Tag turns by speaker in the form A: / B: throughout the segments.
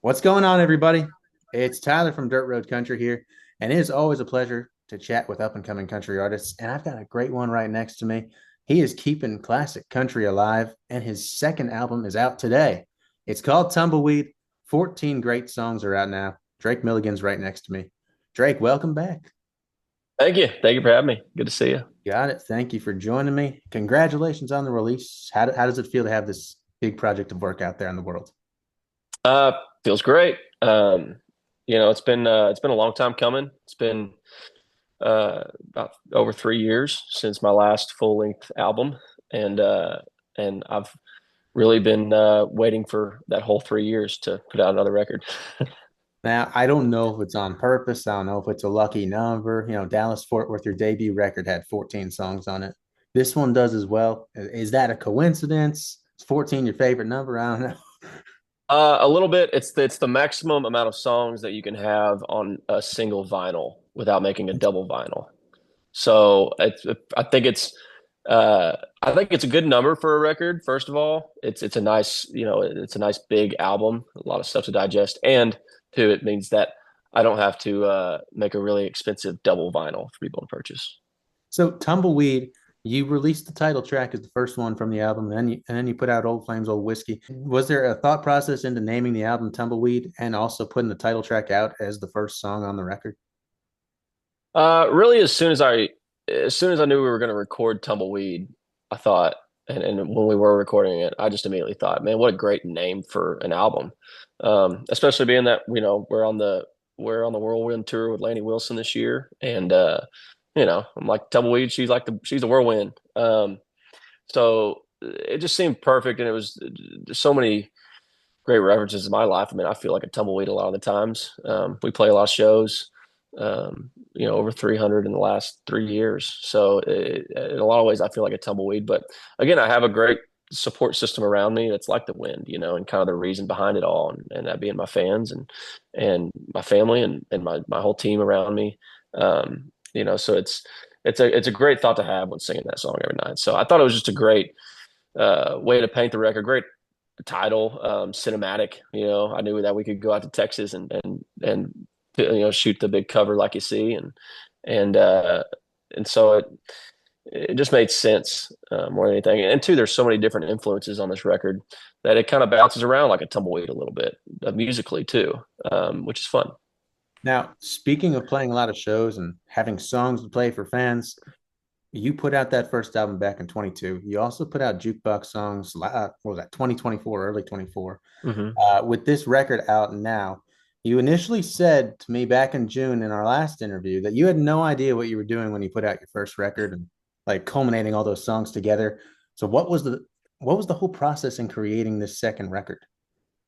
A: What's going on, everybody? It's Tyler from Dirt Road Country here, and it is always a pleasure to chat with up and coming country artists. And I've got a great one right next to me. He is keeping classic country alive, and his second album is out today. It's called Tumbleweed. 14 great songs are out now. Drake Milligan's right next to me. Drake, welcome back.
B: Thank you. Thank you for having me. Good to see you.
A: Got it. Thank you for joining me. Congratulations on the release. How does it feel to have this big project of work out there in the world?
B: Uh, Feels great. It's been a long time coming. It's been about over 3 years since my last full length album, and I've really been waiting for that whole 3 years to put out another record.
A: Now, I don't know if it's on purpose. I don't know if it's a lucky number. Dallas Fort Worth, your debut record had 14 songs on it. This one does as well. Is that a coincidence? Is 14 your favorite number? I don't know.
B: A little bit. It's the maximum amount of songs that you can have on a single vinyl without making a double vinyl. So I think it's I think it's a good number for a record. First of all, it's a nice it's a nice big album, a lot of stuff to digest, and two, it means that I don't have to make a really expensive double vinyl for people to purchase.
A: So, Tumbleweed, you released the title track as the first one from the album, and then you put out Old Flames, Old Whiskey. Was there a thought process into naming the album Tumbleweed and also putting the title track out as the first song on the record?
B: Really, as soon as I knew we were going to record Tumbleweed, I thought, and when we were recording it, I just immediately thought, man, what a great name for an album. Especially being that we're on the whirlwind tour with Laney Wilson this year, and I'm like Tumbleweed. She's the whirlwind. So it just seemed perfect, and it was there's so many great references in my life. I mean, I feel like a tumbleweed a lot of the times. We play a lot of shows, over 300 in the last 3 years. So in a lot of ways, I feel like a tumbleweed. But again, I have a great support system around me that's like the wind, and kind of the reason behind it all, and that being my fans and my family and my whole team around me. So it's a great thought to have when singing that song every night. So I thought it was just a great way to paint the record. Great title, cinematic. I knew that we could go out to Texas and shoot the big cover like you see, and uh, and so it just made sense more than anything. And two, there's so many different influences on this record that it kind of bounces around like a tumbleweed a little bit musically too, which is fun.
A: Now, speaking of playing a lot of shows and having songs to play for fans, you put out that first album back in 22. You also put out jukebox songs. What was that? 2024, early 24.
B: Hmm.
A: With this record out now, you initially said to me back in June in our last interview that you had no idea what you were doing when you put out your first record and like culminating all those songs together. So what was the whole process in creating this second record?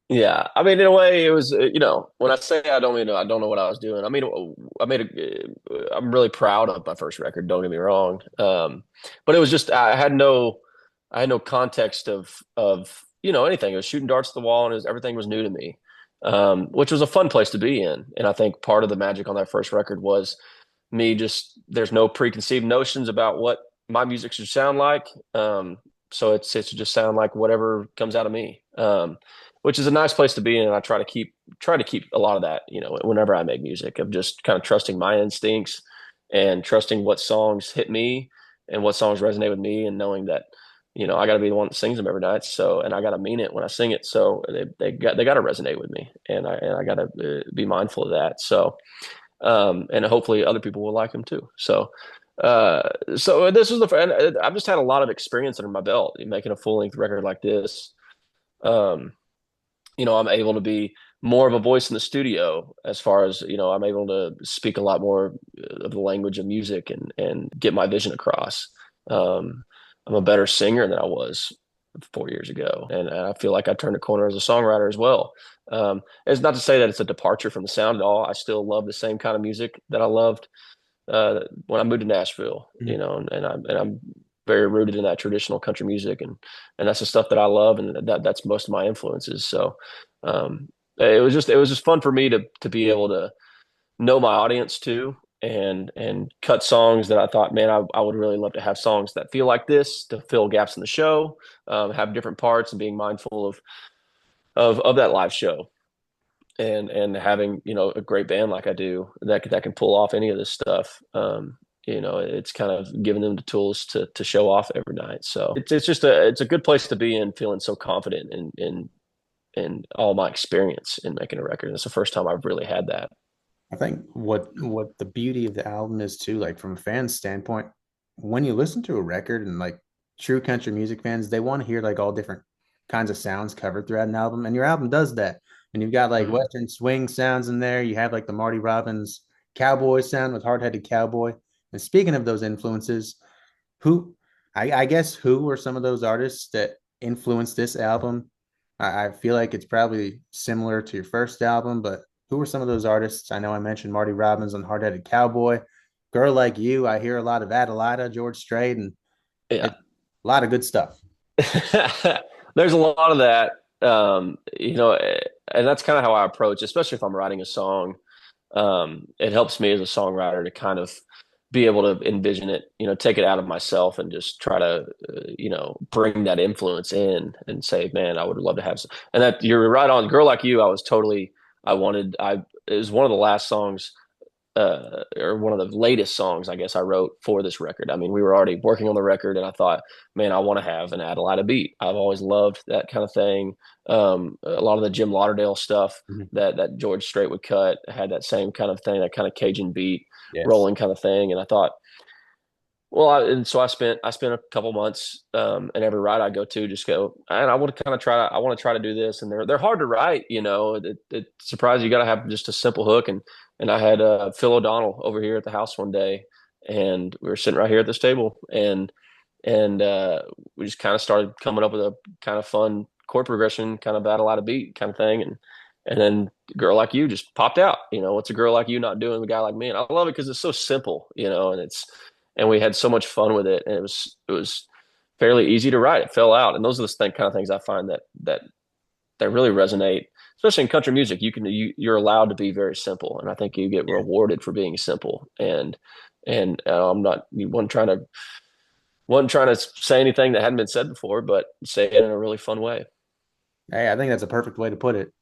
B: Yeah, I mean, in a way, it was when I say I don't know what I was doing. I mean, I'm really proud of my first record. Don't get me wrong, but it was just I had no context of anything. It was shooting darts at the wall, and everything was new to me, which was a fun place to be in. And I think part of the magic on that first record was me just there's no preconceived notions about what my music should sound like. So it should just sound like whatever comes out of me. Which is a nice place to be in. And I try to keep a lot of that, whenever I make music, of just kind of trusting my instincts and trusting what songs hit me and what songs resonate with me, and knowing that, I got to be the one that sings them every night. So, and I got to mean it when I sing it. So they got to resonate with me, and I got to be mindful of that. So, and hopefully other people will like them too. So this was and I've just had a lot of experience under my belt in making a full length record like this. Um, I'm able to be more of a voice in the studio, as far as, I'm able to speak a lot more of the language of music and get my vision across. I'm a better singer than I was 4 years ago. And I feel like I turned a corner as a songwriter as well. It's not to say that it's a departure from the sound at all. I still love the same kind of music that I loved when I moved to Nashville,
A: Mhm.
B: and I'm very rooted in that traditional country music, and that's the stuff that I love, and that's most of my influences. So it was just fun for me to be able to know my audience too, and cut songs that I thought, man, I would really love to have songs that feel like this, to fill gaps in the show, have different parts, and being mindful of that live show. and having, a great band like I do that can pull off any of this stuff. It's kind of giving them the tools to show off every night. So it's just it's a good place to be in, feeling so confident in all my experience in making a record. And it's the first time I've really had that.
A: I think what the beauty of the album is too, like from a fan standpoint, when you listen to a record and like true country music fans, they want to hear like all different kinds of sounds covered throughout an album, and your album does that. And you've got like
B: Mhm.
A: Western swing sounds in there. You have like the Marty Robbins cowboy sound with Hard Headed Cowboy. And speaking of those influences, who I guess who were some of those artists that influenced this album? I feel like it's probably similar to your first album, but who were some of those artists? I know I mentioned Marty Robbins on Hard Headed Cowboy. Girl Like You, I hear a lot of Adelida, George Strait, and
B: Yeah.
A: a lot of good stuff.
B: There's a lot of that. And that's kind of how I approach, especially if I'm writing a song. It helps me as a songwriter to kind of be able to envision it, take it out of myself and just try to, bring that influence in and say, man, I would love to have some. And that you're right on. Girl Like You, it was one of the last songs, or one of the latest songs, I guess, I wrote for this record. I mean, we were already working on the record, and I thought, man, I want to have an Adelida beat. I've always loved that kind of thing. A lot of the Jim Lauderdale stuff
A: Mhm.
B: that George Strait would cut had that same kind of thing, that kind of Cajun beat,
A: Yes.
B: rolling kind of thing. And I thought, well, and so I spent a couple months, and every ride I go to, just go, and I want to try to do this, and they're hard to write, it surprised you got to have just a simple hook, and I had Phil O'Donnell over here at the house one day, and we were sitting right here at this table, and we just kind of started coming up with a kind of fun chord progression, kind of battle out a beat kind of thing, and then Girl Like You just popped out. What's a girl like you not doing with a guy like me? And I love it because it's so simple, and we had so much fun with it, and it was fairly easy to write. It fell out, and those are the kind of things I find that really resonate, especially in country music. You're allowed to be very simple, and I think you get
A: Yeah.
B: rewarded for being simple. And I'm not you wasn't trying to say anything that hadn't been said before, but say it in a really fun way.
A: Hey, I think that's a perfect way to put it.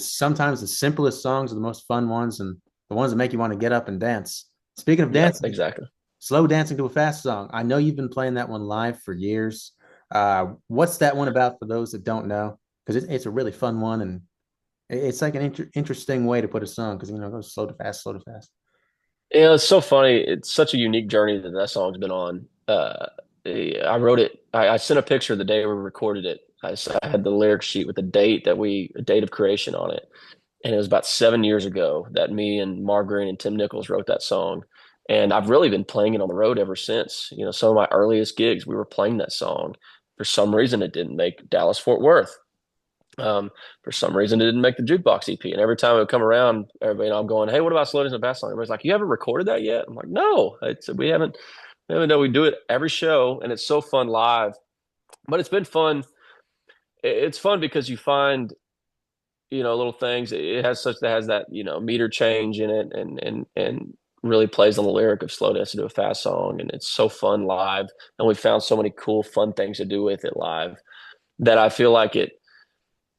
A: Sometimes the simplest songs are the most fun ones and the ones that make you want to get up and dance. Speaking of
B: Yep,
A: dancing,
B: exactly.
A: slow dancing to a fast song. I know you've been playing that one live for years. What's that one about for those that don't know? Because it's a really fun one and it's like an interesting way to put a song because it goes slow to fast, slow to fast.
B: It's so funny. It's such a unique journey that song's been on. I wrote it. I sent a picture the day we recorded it. I had the lyric sheet with a date of creation on it, and it was about 7 years ago that me and Margaret and Tim Nichols wrote that song. And I've really been playing it on the road ever since. Some of my earliest gigs, we were playing that song. For some reason, it didn't make Dallas Fort Worth. For some reason, it didn't make the jukebox EP. And every time it would come around, everybody, I'm going, "Hey, what about Slow Dance and Bass Song?" Everybody's like, "You haven't recorded that yet?" I'm like, "No, we haven't. We haven't done. We do it every show, and it's so fun live. But it's been fun. It's fun because you find, little things. It has that, meter change in it, and really plays on the lyric of Slow Dance to a Fast Song, and it's so fun live. And we found so many cool, fun things to do with it live that I feel like it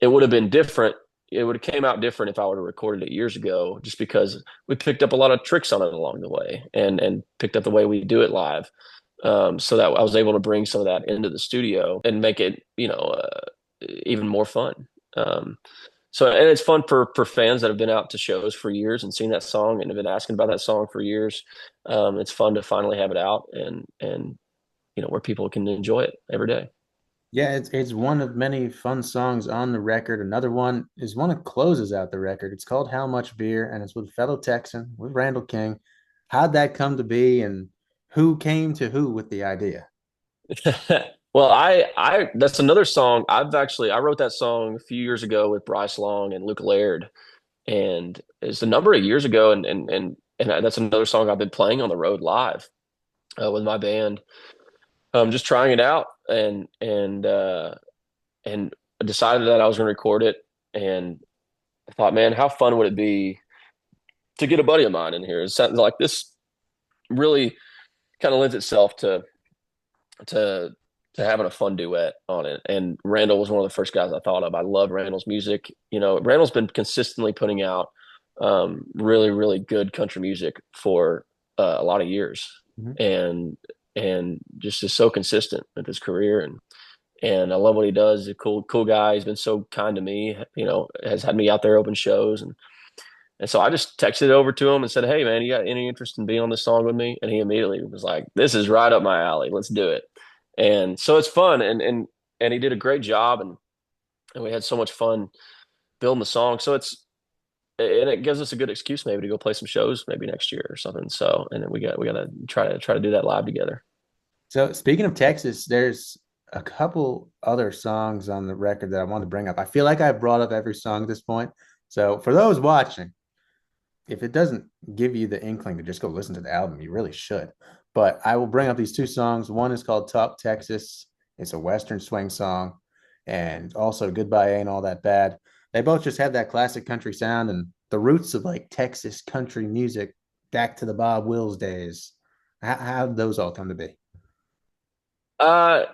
B: would have been different. It would have came out different if I would have recorded it years ago, just because we picked up a lot of tricks on it along the way, and picked up the way we do it live. So that I was able to bring some of that into the studio and make it, even more fun. And it's fun for fans that have been out to shows for years and seen that song and have been asking about that song for years. It's fun to finally have it out, and where people can enjoy it every day.
A: Yeah, it's one of many fun songs on the record. Another one is one that closes out the record. It's called How Much Beer, and it's with fellow Texan, with Randall King. How'd that come to be, and who came to who with the idea?
B: Well, I that's another song. I wrote that song a few years ago with Bryce Long and Luke Laird, and it's a number of years ago, and that's another song I've been playing on the road live, with my band, just trying it out, and decided that I was going to record it, and I thought, man, how fun would it be to get a buddy of mine in here? It sounds like this really kind of lends itself to to having a fun duet on it. And Randall was one of the first guys I thought of. I love Randall's music. Randall's been consistently putting out really, really good country music for a lot of years,
A: Mhm.
B: and just is so consistent with his career. And I love what he does. He's a cool guy. He's been so kind to me. Has had me out there open shows, and so I just texted it over to him and said, "Hey, man, you got any interest in being on this song with me?" And he immediately was like, "This is right up my alley. Let's do it." And so it's fun, and he did a great job, and we had so much fun building the song. So it gives us a good excuse maybe to go play some shows maybe next year or something. So and then we got to try to do that live together.
A: So speaking of Texas, there's a couple other songs on the record that I want to bring up. I feel like I've brought up every song at this point. So for those watching, if it doesn't give you the inkling to just go listen to the album, you really should. But I will bring up these two songs. One is called Talk Texas. It's a Western swing song. And also Goodbye Ain't All That Bad. They both just have that classic country sound and the roots of like Texas country music back to the Bob Wills days. How did those all come to be?
B: Uh,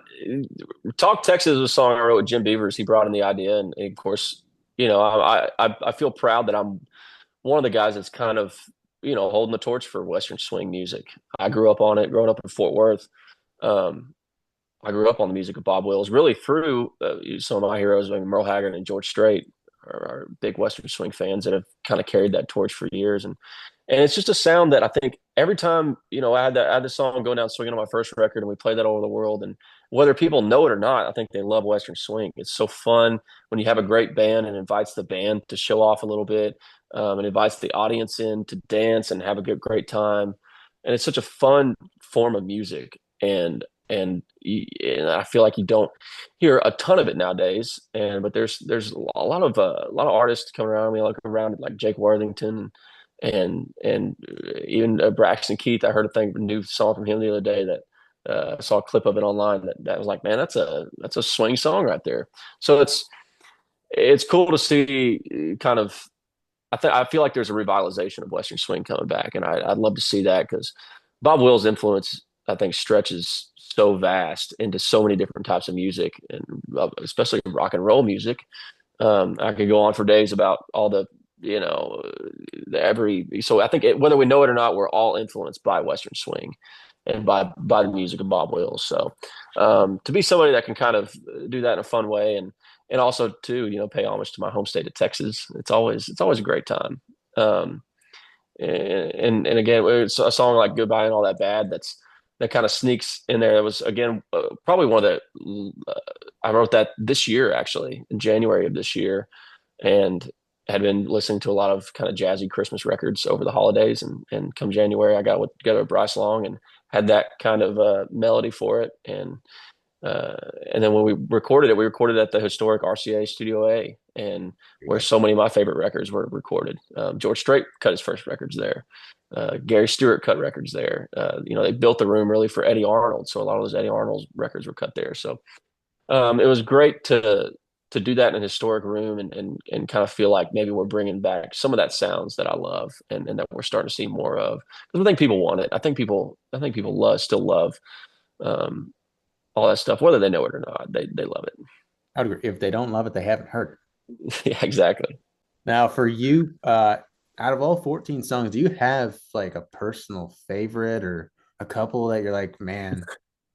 B: Talk Texas was a song I wrote with Jim Beavers. He brought in the idea, and of course, I feel proud that I'm one of the guys that's kind of holding the torch for Western swing music. I grew up on it, growing up in Fort Worth. Um, I grew up on the music of Bob Wills, really through some of my heroes like Merle Haggard and George Strait are big Western swing fans that have kind of carried that torch for years, and it's just a sound that I think every time I had this song going down swinging on my first record, and we played that all over the world, and whether people know it or not, I think they love Western swing. It's so fun when you have a great band and invites the band to show off a little bit, and invites the audience in to dance and have a great time, and it's such a fun form of music, and I feel like you don't hear a ton of it nowadays. But there's a lot of artists coming around. We look around like Jake Worthington and even Braxton Keith. I heard a new song from him the other day that I saw a clip of it online that was like, man, that's a swing song right there. So it's cool to see kind of. I feel like there's a revitalization of Western swing coming back, and I'd love to see that because Bob Wills' influence, I think, stretches so vast into so many different types of music, and especially rock and roll music. I could go on for days about all you know, every. So I think whether we know it or not, we're all influenced by Western swing and by the music of Bob Wills. So to be somebody that can kind of do that in a fun way, and also to pay homage to my home state of Texas, it's always a great time. Um, and again, it's a song like "Goodbye and All That Bad" that kind of sneaks in there. That was again probably one of the I wrote that this year actually in January of this year, and had been listening to a lot of kind of jazzy Christmas records over the holidays, and come January I got together with Bryce Long and had that kind of melody for it, uh, and then when we recorded at the historic RCA Studio A, and where so many of my favorite records were recorded. George Strait cut his first records there. Gary Stewart cut records there. They built the room really for Eddie Arnold, so a lot of those Eddie Arnold records were cut there. So it was great to do that in a historic room and kind of feel like maybe we're bringing back some of that sounds that I love and that we're starting to see more of. Because I think people want it. I think people still love um, all that stuff, whether they know it or not. They love it.
A: I would agree. If they don't love it, they haven't heard it.
B: Yeah, exactly.
A: Now, for you, out of all 14 songs, do you have like a personal favorite or a couple that you're like, man,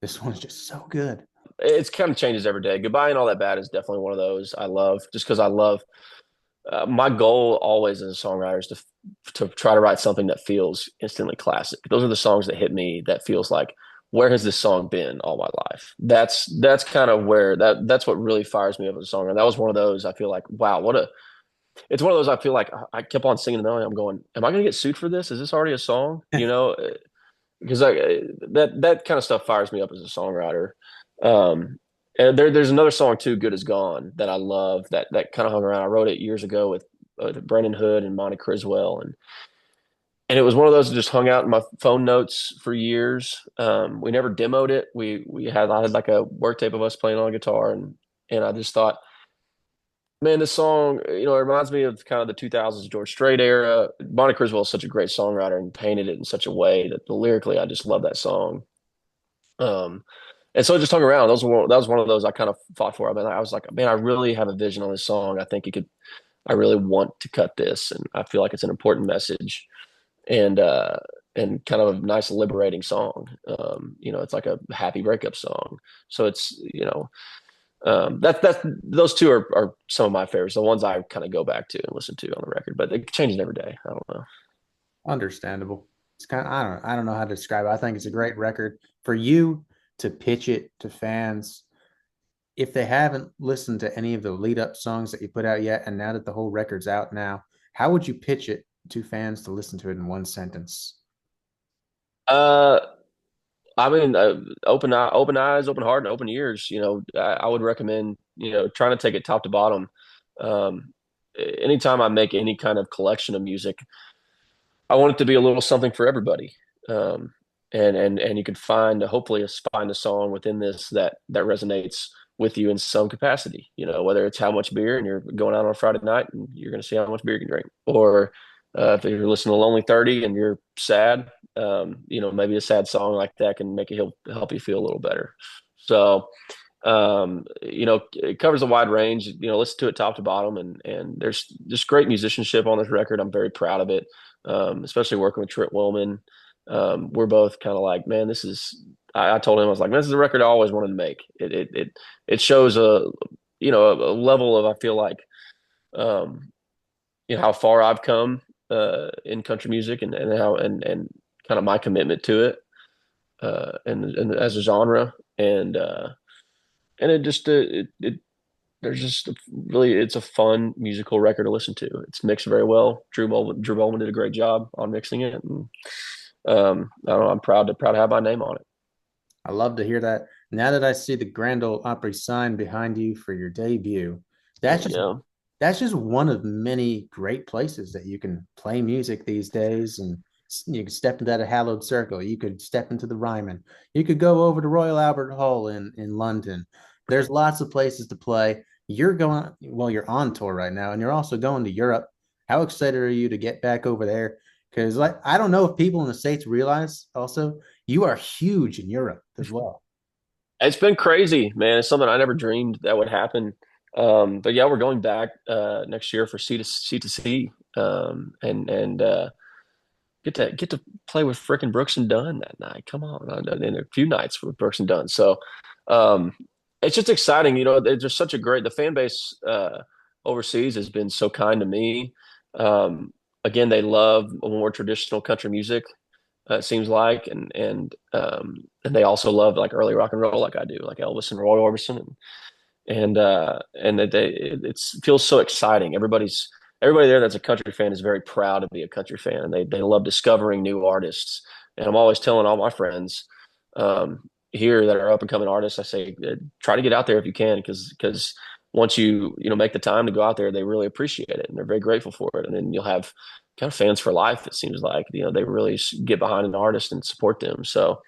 A: this one's just so good?
B: It's kind of changes every day. Goodbye and All That Bad is definitely one of those I love, just because I love. My goal always as a songwriter is to try to write something that feels instantly classic. Those are the songs that hit me. That feels like, where has this song been all my life? That's kind of where that's what really fires me up as a songwriter. That was one of those. I feel like, wow, what a. It's one of those. I feel like I kept on singing the melody. I'm going, am I going to get sued for this? Is this already a song? Because that kind of stuff fires me up as a songwriter. Um, and there's another song too, "Good Is Gone," that I love. That kind of hung around. I wrote it years ago with Brendan Hood and Monty Criswell, and it was one of those that just hung out in my phone notes for years. We never demoed it. I had like a work tape of us playing on a guitar, and I just thought, man, this song, it reminds me of kind of the 2000s George Strait era. Monty Criswell is such a great songwriter and painted it in such a way that lyrically, I just love that song. Um, And so just hung around. That was one of those I kind of fought for. I mean, I was like, man, I really have a vision on this song. I think it could. I really want to cut this, and I feel like it's an important message and kind of a nice liberating song. It's like a happy breakup song. So it's that's those two are some of my favorites. The ones I kind of go back to and listen to on the record, but it changes every day. I don't know.
A: Understandable. It's kind of I don't know how to describe it. I think it's a great record for you to pitch it to fans if they haven't listened to any of the lead up songs that you put out yet, and now that the whole record's out now, how would you pitch it to fans to listen to it in one sentence?
B: Uh, I mean, open eyes, open heart, and open ears. I would recommend trying to take it top to bottom. Um, Anytime I make any kind of collection of music, I want it to be a little something for everybody. Um, and you can hopefully find a song within this that resonates with you in some capacity. Whether it's how much beer and you're going out on a Friday night and you're going to see how much beer you can drink, or if you're listening to Lonely 30 and you're sad, maybe a sad song like that can make it help you feel a little better. So it covers a wide range. Listen to it top to bottom, and there's just great musicianship on this record. I'm very proud of it, especially working with Trent Willman. We're both kind of like, man, this is. I told him I was like, man, this is a record I always wanted to make. It shows a level of I feel like um, how far I've come in country music and how and kind of my commitment to it and as a genre and it just it there's just really it's a fun musical record to listen to. It's mixed very well. Drew Bowman did a great job on mixing it, and I don't know, I'm proud to have my name on it.
A: I love to hear that. Now that I see the Grand Ole Opry sign behind you for your debut, that's just
B: Yeah,
A: that's just one of many great places that you can play music these days. And you can step into that hallowed circle. You could step into the Ryman. You could go over to Royal Albert Hall in London. There's lots of places to play. You're on tour right now, and you're also going to Europe. How excited are you to get back over there? Because like I don't know if people in the States realize also you are huge in Europe as well.
B: it's been crazy, man. It's something I never dreamed that would happen. But yeah, we're going back next year for C to C, and get to play with frickin' Brooks and Dunn that night. Come on, and a few nights with Brooks and Dunn. So um, it's just exciting. There's such a great the fan base overseas has been so kind to me. Um, Again, they love more traditional country music. It seems like, and they also love like early rock and roll, like I do, like Elvis and Roy Orbison, and it feels so exciting. Everybody there that's a country fan is very proud to be a country fan, and they love discovering new artists. And I'm always telling all my friends here that are up and coming artists, I say try to get out there if you can, because once you make the time to go out there, they really appreciate it and they're very grateful for it. And then you'll have kind of fans for life. It seems like they really get behind an artist and support them. So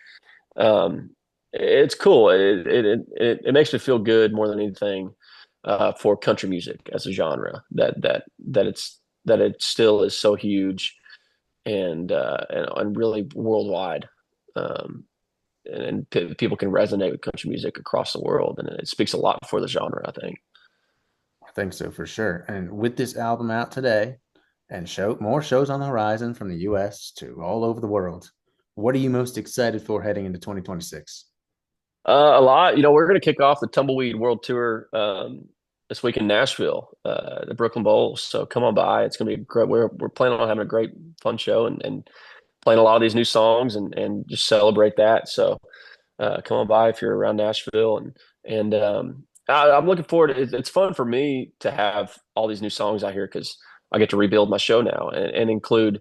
B: um, it's cool. It makes me feel good more than anything for country music as a genre that it still is so huge and really worldwide. Um, and people can resonate with country music across the world, and it speaks a lot for the genre, I think.
A: I think so for sure. And with this album out today and more shows on the horizon from the US to all over the world, what are you most excited for heading into 2026?
B: A lot. We're going to kick off the Tumbleweed World Tour this week in Nashville, the Brooklyn Bowl. So come on by. It's going to be great. We're planning on having a great, fun show and playing a lot of these new songs and just celebrate that. So come on by if you're around Nashville I'm looking forward to it. It's fun for me to have all these new songs out here because I get to rebuild my show now and include,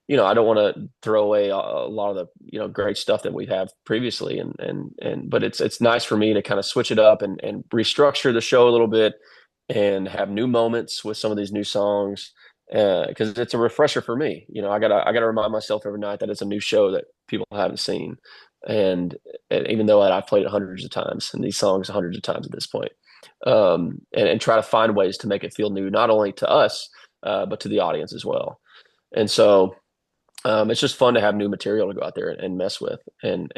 B: I don't want to throw away a lot of the, great stuff that we have previously. But it's nice for me to kind of switch it up and restructure the show a little bit and have new moments with some of these new songs. Because it's a refresher for me. I gotta remind myself every night that it's a new show that people haven't seen. And even though I've played it hundreds of times and these songs hundreds of times at this point, and try to find ways to make it feel new, not only to us, but to the audience as well. And so it's just fun to have new material to go out there and mess with. And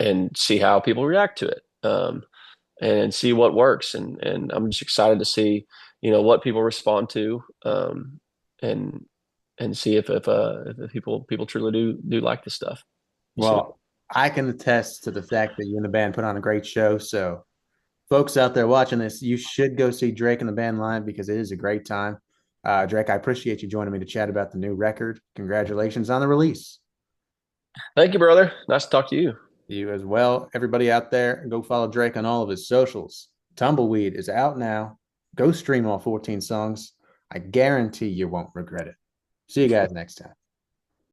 B: and see how people react to it. And see what works. And I'm just excited to see, what people respond to, and see if people truly do like this stuff. We'll see.
A: Well, I can attest to the fact that you and the band put on a great show. So, folks out there watching this, you should go see Drake and the band live because it is a great time. Drake, I appreciate you joining me to chat about the new record. Congratulations on the release.
B: Thank you, brother. Nice to talk to you.
A: You as well. Everybody out there, go follow Drake on all of his socials. Tumbleweed is out now. Go stream all 14 songs. I guarantee you won't regret it. See you guys next time.